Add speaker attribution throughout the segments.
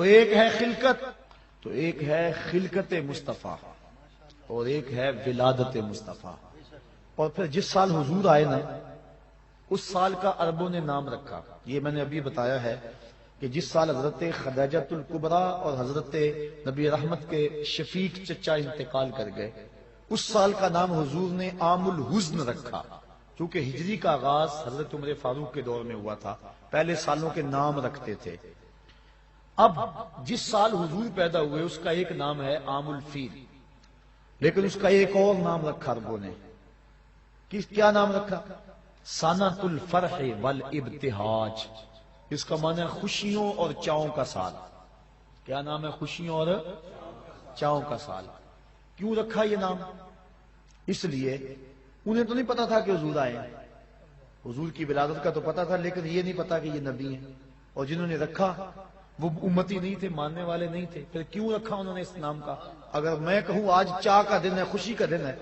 Speaker 1: ایک ہے خلقت، تو ایک ہے خلقت مصطفیٰ اور ایک ہے ولادت مصطفیٰ۔ اور پھر جس سال حضور آئے نا اس سال کا عربوں نے نام رکھا، یہ میں نے ابھی بتایا ہے کہ جس سال حضرت خدیجۃ الکبریٰ اور حضرت نبی رحمت کے شفیق چچا انتقال کر گئے، اس سال کا نام حضور نے عام الحزن رکھا، کیونکہ ہجری کا آغاز حضرت عمر فاروق کے دور میں ہوا تھا، پہلے سالوں کے نام رکھتے تھے۔ اب جس سال حضور پیدا ہوئے اس کا ایک نام ہے عام الفیل، لیکن اس کا ایک اور نام رکھا عربوں نے، کیا نام رکھا؟ سنۃ الفرح والابتہاج۔ اس کا معنی ہے خوشیوں اور چاؤں کا سال۔ کیا نام ہے؟ خوشیوں اور چاؤں کا سال۔ کیوں رکھا یہ نام؟ اس لیے انہیں تو نہیں پتا تھا کہ حضور آئے ہیں، حضور کی ولادت کا تو پتا تھا، لیکن یہ نہیں پتا کہ یہ نبی ہیں، اور جنہوں نے رکھا وہ امتی نہیں تھے، ماننے والے نہیں تھے۔ پھر کیوں رکھا انہوں نے اس نام کا؟ اگر میں کہوں آج چاہ کا دن ہے، خوشی کا دن ہے،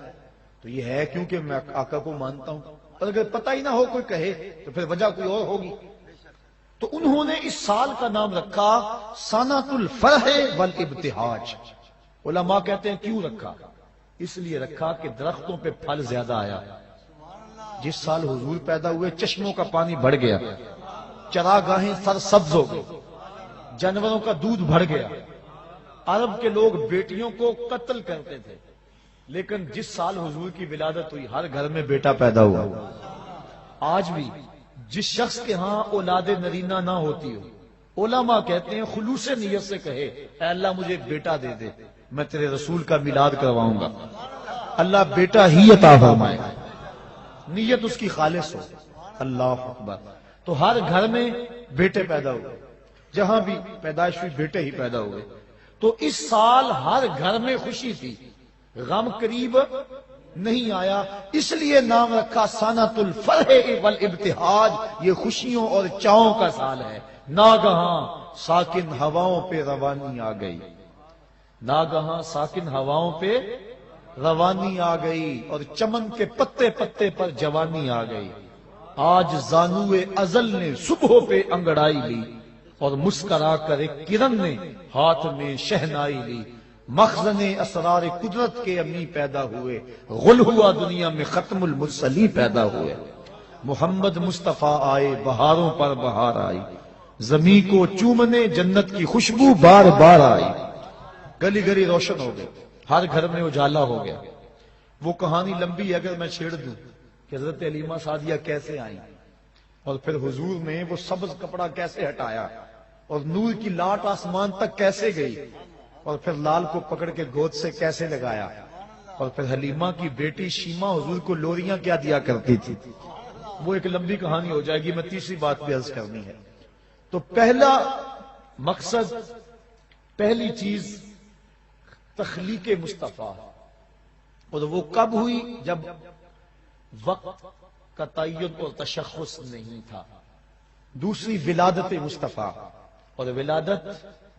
Speaker 1: تو یہ ہے کیونکہ میں آقا کو مانتا ہوں، اور اگر پتہ ہی نہ ہو کوئی کہے تو پھر وجہ کوئی اور ہوگی۔ تو انہوں نے اس سال کا نام رکھا سنۃ الفرح والابتہاج۔ علماء کہتے ہیں کیوں رکھا؟ اس لیے رکھا کہ درختوں پہ پھل زیادہ آیا۔ جس سال حضور پیدا ہوئے چشموں کا پانی بڑھ گیا، چراگاہیں سرسبز ہو گئی، جانوروں کا دودھ بڑھ گیا۔ عرب کے لوگ بیٹیوں کو قتل کرتے تھے، لیکن جس سال حضور کی ولادت ہوئی ہر گھر میں بیٹا پیدا ہوا۔ آج بھی جس شخص کے ہاں اولاد نرینہ نہ ہوتی ہو، علماء کہتے ہیں خلوص نیت سے کہے اے اللہ مجھے ایک بیٹا دے دے، میں تیرے رسول کا میلاد کرواؤں گا، اللہ بیٹا ہی عطا فرمائے، نیت اس کی خالص ہو۔ اللہ اکبر۔ تو ہر گھر میں بیٹے پیدا ہوئے، جہاں بھی پیدائش ہوئی بیٹے ہی پیدا ہوئے۔ تو اس سال ہر گھر میں خوشی تھی، غم قریب نہیں آیا، اس لیے نام رکھا سنۃ الفرح والابتہاج۔ یہ خوشیوں اور چاؤں کا سال ہے۔ ناگہاں ساکن ہواؤں پہ روانی آ گئی، ناگہاں ساکن ہواؤں پہ روانی آ گئی، اور چمن کے پتے پتے پر جوانی آ گئی۔ آج زانوئے ازل نے صبح پہ انگڑائی لی، اور مسکرا کر ایک کرن نے ہاتھ میں شہنائی لی۔ مخزن اسرار قدرت کے امی پیدا ہوئے، غل ہوا دنیا میں ختم المرسلی پیدا ہوئے۔ محمد مصطفیٰ آئے، بہاروں پر بہار آئی، زمیں کو چومنے جنت کی خوشبو بار بار آئی۔ گلی گلی روشن ہو گئی، ہر گھر میں اجالا ہو گیا۔ وہ کہانی لمبی ہے اگر میں چھیڑ دوں کہ حضرت حلیمہ سعدیہ کیسے آئیں، اور پھر حضور نے وہ سبز کپڑا کیسے ہٹایا، اور نور کی لاٹ آسمان تک کیسے گئی، اور پھر لال کو پکڑ کے گود سے کیسے لگایا، اور پھر حلیمہ کی بیٹی شیمہ حضور کو لوریاں کیا دیا کرتی تھی۔ وہ ایک لمبی کہانی ہو جائے گی، میں تیسری بات بھی عرض کرنی ہے۔ تو پہلا مقصد، پہلی چیز تخلیق مصطفیٰ، اور وہ کب ہوئی؟ جب وقت کا تعین اور تشخص نہیں تھا۔ دوسری ولادت مصطفیٰ، اور ولادت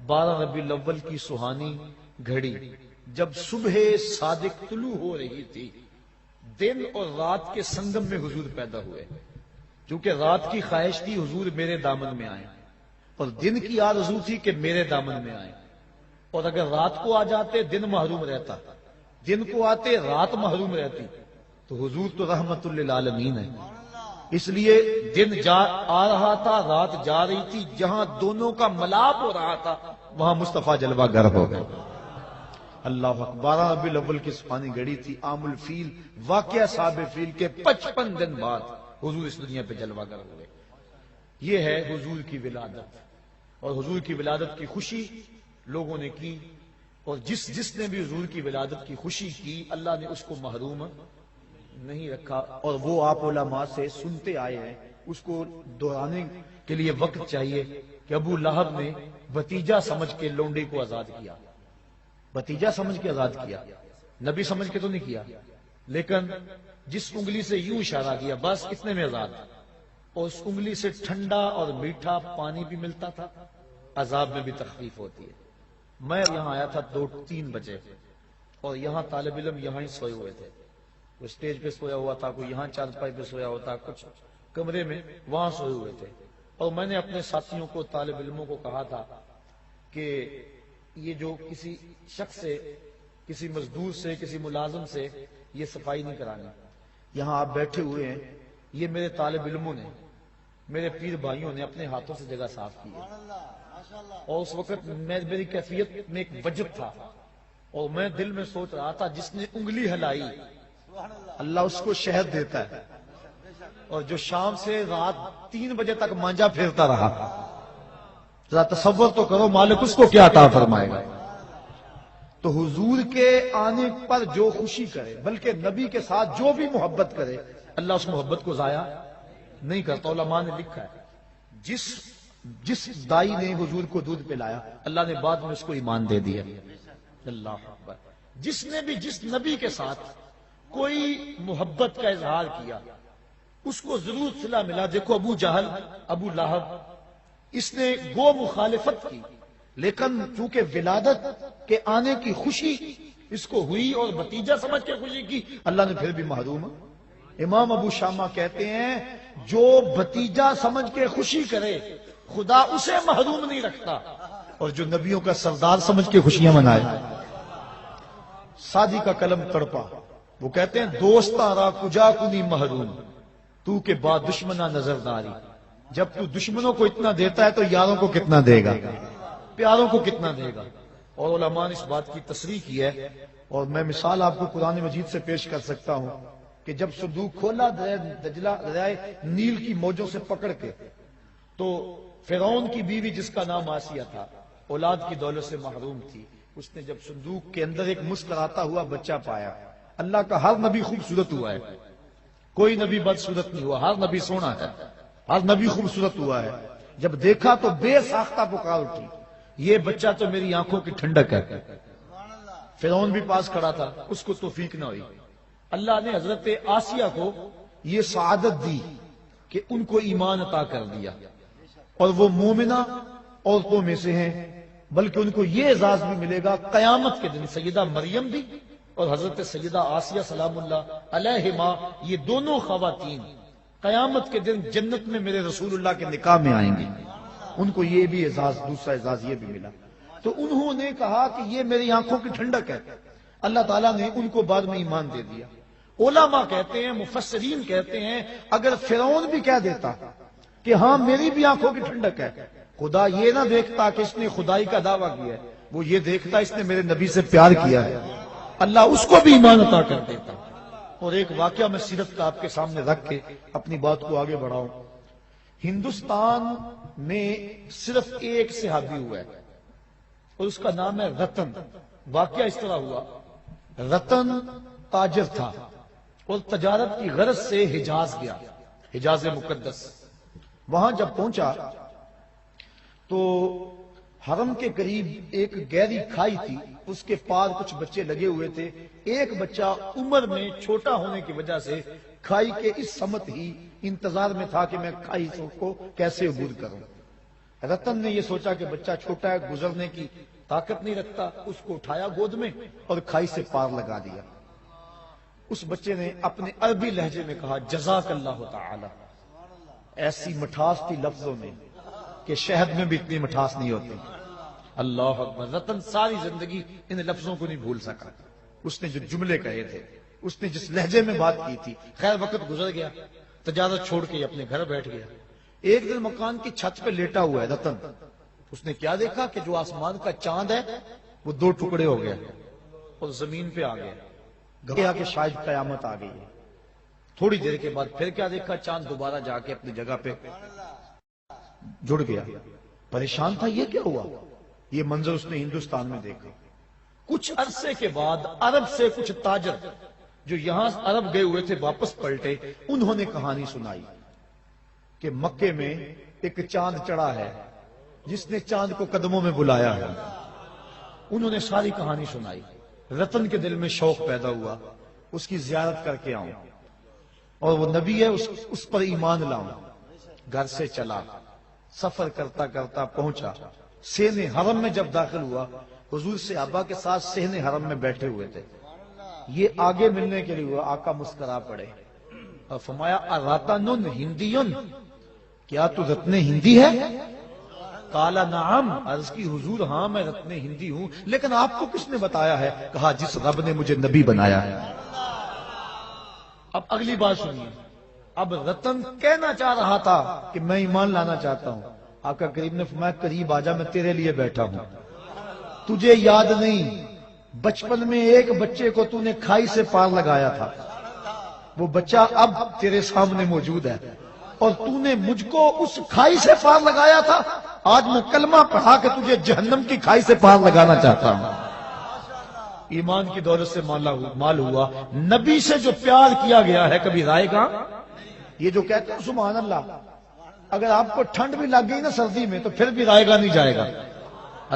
Speaker 1: 12 ربیع الاول کی سہانی گھڑی، جب صبح صادق طلوع ہو رہی تھی، دن اور رات کے سنگم میں حضور پیدا ہوئے، کیونکہ رات کی خواہش تھی حضور میرے دامن میں آئیں، اور دن کی آرزو تھی کہ میرے دامن میں آئیں، اور اگر رات کو آ جاتے دن محروم رہتا، دن کو آتے رات محروم رہتی، تو حضور تو رحمت للعالمین ہے۔ اس لیے دن آ رہا تھا، رات جا رہی تھی، جہاں دونوں کا ملاپ ہو رہا تھا وہاں مصطفیٰ جلوہ گر ہو گئے۔ اللہ اکبر۔ 12 ربیع الاول کی سہانی گھڑی تھی، عام الفیل، واقعہ صاحب فیل کے 55 دن بعد حضور اس دنیا پہ جلوہ گر ہوئے۔ یہ ہے حضور کی ولادت، اور حضور کی ولادت کی خوشی لوگوں نے کی، اور جس نے بھی حضور کی ولادت کی خوشی کی اللہ نے اس کو محروم نہیں رکھا، اور وہ آپ علماء سے سنتے آئے ہیں۔ اس کو دہرانے کے لیے وقت چاہیے کہ ابو لہب نے بھتیجا سمجھ کے لونڈے کو آزاد کیا، بھتیجا سمجھ کے آزاد کیا، نبی سمجھ کے تو نہیں کیا، لیکن جس انگلی سے یوں اشارہ کیا بس اتنے میں آزاد، اور اس انگلی سے ٹھنڈا اور میٹھا پانی بھی ملتا تھا، عذاب میں بھی تخفیف ہوتی ہے۔ میں یہاں آیا تھا 2-3 بجے، اور یہاں طالب علم یہاں ہی سوئے ہوئے تھے، کوئی سٹیج پہ سویا ہوا تھا، کوئی یہاں چارپائی پہ سویا ہوتا، کچھ کمرے میں وہاں سوئے ہوئے تھے، اور میں نے اپنے ساتھیوں کو، طالب علموں کو کہا تھا کہ یہ جو کسی شخص سے، کسی مزدور سے، کسی ملازم سے یہ صفائی نہیں کرانی. یہاں آپ بیٹھے ہوئے ہیں، یہ میرے طالب علموں نے، میرے پیر بھائیوں نے اپنے ہاتھوں سے جگہ صاف کی ہے. اور اس وقت میری کیفیت میں ایک وجد تھا، اور میں دل میں سوچ رہا تھا جس نے انگلی ہلائی اللہ اس کو شہد دیتا ہے، اور جو شام سے رات 3 بجے تک مانجا پھیرتا رہا، ذرا تصور تو کرو مالک اس کو کیا عطا فرمائے گا. تو حضور کے آنے پر جو خوشی کرے، بلکہ نبی کے ساتھ جو بھی محبت کرے، اللہ اس محبت کو ضائع نہیں کرتا. علماء نے لکھا ہے جس دائی نے حضور کو دودھ پلایا، اللہ نے بعد میں اس کو ایمان دے دیا. اللہ اکبر. جس نے بھی جس نبی کے ساتھ کوئی محبت کا اظہار کیا، اس کو ضرور صلہ ملا. دیکھو ابو جہل، ابو لہب، اس نے گو مخالفت کی، لیکن چونکہ ولادت کے آنے کی خوشی اس کو ہوئی اور بھتیجا سمجھ کے خوشی کی، اللہ نے پھر بھی محروم. امام ابو شامہ کہتے ہیں جو بھتیجا سمجھ کے خوشی کرے خدا اسے محروم نہیں رکھتا، اور جو نبیوں کا سردار سمجھ کے خوشیاں منائے. سادی کا قلم تڑپا، وہ کہتے ہیں دوستاں را کجا کنی محروم، تو کے بعد دشمنہ نظرداری. جب تو دشمنوں کو اتنا دیتا ہے تو یاروں کو کتنا دے گا، پیاروں کو کتنا دے گا. اور علماء نے اس بات کی تصریح کی ہے، اور میں مثال آپ کو قرآن مجید سے پیش کر سکتا ہوں کہ جب صندوق کھولا دریائے نیل کی موجوں سے پکڑ کے، تو فرعون کی بیوی جس کا نام آسیہ تھا، اولاد کی دولت سے محروم تھی، اس نے جب صندوق کے اندر ایک مسکراتا ہوا بچہ پایا. اللہ کا ہر نبی خوبصورت ہوا ہے، کوئی نبی بدصورت نہیں ہوا، ہر نبی سونا ہے، ہر نبی خوبصورت ہوا ہے. جب دیکھا تو بے ساختہ پکار اٹھی، یہ بچہ تو میری آنکھوں کی ٹھنڈک ہے. فرعون بھی پاس کھڑا تھا، اس کو توفیق نہ ہوئی. اللہ نے حضرت آسیہ کو یہ سعادت دی کہ ان کو ایمان عطا کر دیا، اور وہ مومنہ عورتوں میں سے ہیں. بلکہ ان کو یہ اعزاز بھی ملے گا قیامت کے دن. سیدہ مریم بھی اور حضرت سیدہ آسیہ سلام اللہ علیہما، یہ دونوں خواتین قیامت کے دن جنت میں میرے رسول اللہ کے نکاح میں آئیں گی. ان کو یہ بھی اعزاز، دوسرا اعزاز یہ بھی ملا. تو انہوں نے کہا کہ یہ میری آنکھوں کی ٹھنڈک ہے. اللہ تعالیٰ نے ان کو بعد میں ایمان دے دیا. علماء کہتے ہیں، مفسرین کہتے ہیں، اگر فرعون بھی کہہ دیتا کہ ہاں میری بھی آنکھوں کی ٹھنڈک ہے، خدا یہ نہ دیکھتا کہ اس نے خدائی کا دعویٰ کیا ہے، وہ یہ دیکھتا اس نے میرے نبی سے پیار کیا ہے، اللہ اس کو بھی ایمان عطا کر دیتا. اور ایک واقعہ میں سیرت کا آپ کے سامنے رکھ کے اپنی بات کو آگے بڑھاؤں. ہندوستان میں صرف ایک صحابی ہوا ہے، اور اس کا نام ہے رتن. واقعہ اس طرح ہوا، رتن تاجر تھا اور تجارت کی غرض سے حجاز گیا، حجاز مقدس. وہاں جب پہنچا تو حرم کے قریب ایک گہری کھائی تھی، اس کے پار کچھ بچے لگے ہوئے تھے. ایک بچہ عمر میں چھوٹا ہونے کی وجہ سے کھائی کے اس سمت ہی انتظار میں تھا کہ میں کھائی کو کیسے عبور کروں. رتن نے یہ سوچا کہ بچہ چھوٹا ہے، گزرنے کی طاقت نہیں رکھتا، اس کو اٹھایا گود میں اور کھائی سے پار لگا دیا. اس بچے نے اپنے عربی لہجے میں کہا جزاک اللہ تعالی. ایسی مٹھاس تھی لفظوں میں کہ شہد میں بھی اتنی مٹھاس نہیں ہوتی. اللہ اکبر. رتن ساری زندگی ان لفظوں کو نہیں بھول سکا. اس نے جو جملے کہے تھے، اس نے جس لہجے میں بات کی تھی. خیر وقت گزر گیا، تجارت چھوڑ کے اپنے گھر بیٹھ گیا. ایک دن مکان کی چھت پہ لیٹا ہوا ہے رتن. اس نے کیا دیکھا کہ جو آسمان کا چاند ہے وہ 2 ٹکڑے ہو گیا اور زمین پہ آ گیا. گیا کہ شاید قیامت آ گئی ہے. تھوڑی دیر کے بعد پھر کیا دیکھا، چاند دوبارہ جا کے اپنی جگہ پہ جڑ گیا. پریشان تھا، یہ کیا ہوا؟ یہ منظر اس نے ہندوستان میں دیکھا. کچھ عرصے کے بعد عرب سے کچھ تاجر جو یہاں عرب گئے ہوئے تھے واپس پلٹے. انہوں نے کہانی سنائی کہ مکے میں ایک چاند چڑھا ہے جس نے چاند کو قدموں میں بلایا ہے. انہوں نے ساری کہانی سنائی. رتن کے دل میں شوق پیدا ہوا، اس کی زیارت کر کے آؤں، اور وہ نبی ہے اس پر ایمان لاؤں. گھر سے چلا، سفر کرتا کرتا پہنچا سین حرم میں. جب داخل ہوا، حضور صحابہ کے ساتھ سین حرم میں بیٹھے ہوئے تھے. یہ آگے ملنے کے لیے ہوا. آقا مسکرا پڑے اور فرمایا اراتن ہندیون، کیا تو رتن ہندی ہے؟ کالا نعم، عرض کی حضور ہاں میں رتن ہندی ہوں، لیکن آپ کو کس نے بتایا ہے؟ کہا جس رب نے مجھے نبی بنایا ہے۔ اب اگلی بات سنیے، اب رتن کہنا چاہ رہا تھا کہ میں ایمان لانا چاہتا ہوں، آقا کریم نے فرمایا قریب آجا، میں تیرے لیے بیٹھا ہوں۔ تجھے یاد نہیں بچپن میں ایک بچے کو تو نے کھائی سے پار لگایا تھا، وہ بچہ اب تیرے سامنے موجود ہے، اور تو نے مجھ کو اس کھائی سے پار لگایا تھا، آج میں کلمہ پڑھا کے تجھے جہنم کی کھائی سے پار لگانا چاہتا ہوں۔ ایمان کی دولت سے مال ہوا۔ نبی سے جو پیار کیا گیا ہے کبھی رائے گا؟ یہ جو کہتے ہیں سبحان اللہ، اگر آپ کو ٹھنڈ بھی لگ گئی نا سردی میں تو پھر بھی رائے گا نہیں جائے گا۔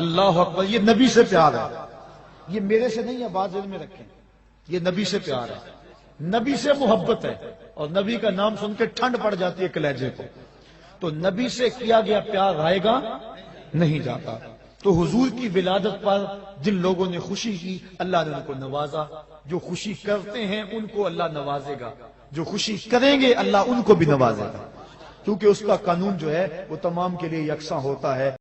Speaker 1: اللہ اکبر، یہ نبی سے پیار ہے، یہ میرے سے نہیں ہے، بات ذہن میں رکھیں، یہ نبی سے پیار ہے، نبی سے محبت ہے، اور نبی کا نام سن کے ٹھنڈ پڑ جاتی ہے کلیجے کو۔ تو نبی سے کیا گیا پیار رائے گا نہیں جاتا۔ تو حضور کی ولادت پر جن لوگوں نے خوشی کی اللہ نے ان کو نوازا، جو خوشی کرتے ہیں ان کو اللہ نوازے گا، جو خوشی کریں گے اللہ ان کو بھی نوازے گا، کیونکہ اس کا قانون جو ہے وہ تمام کے لیے یکساں ہوتا ہے۔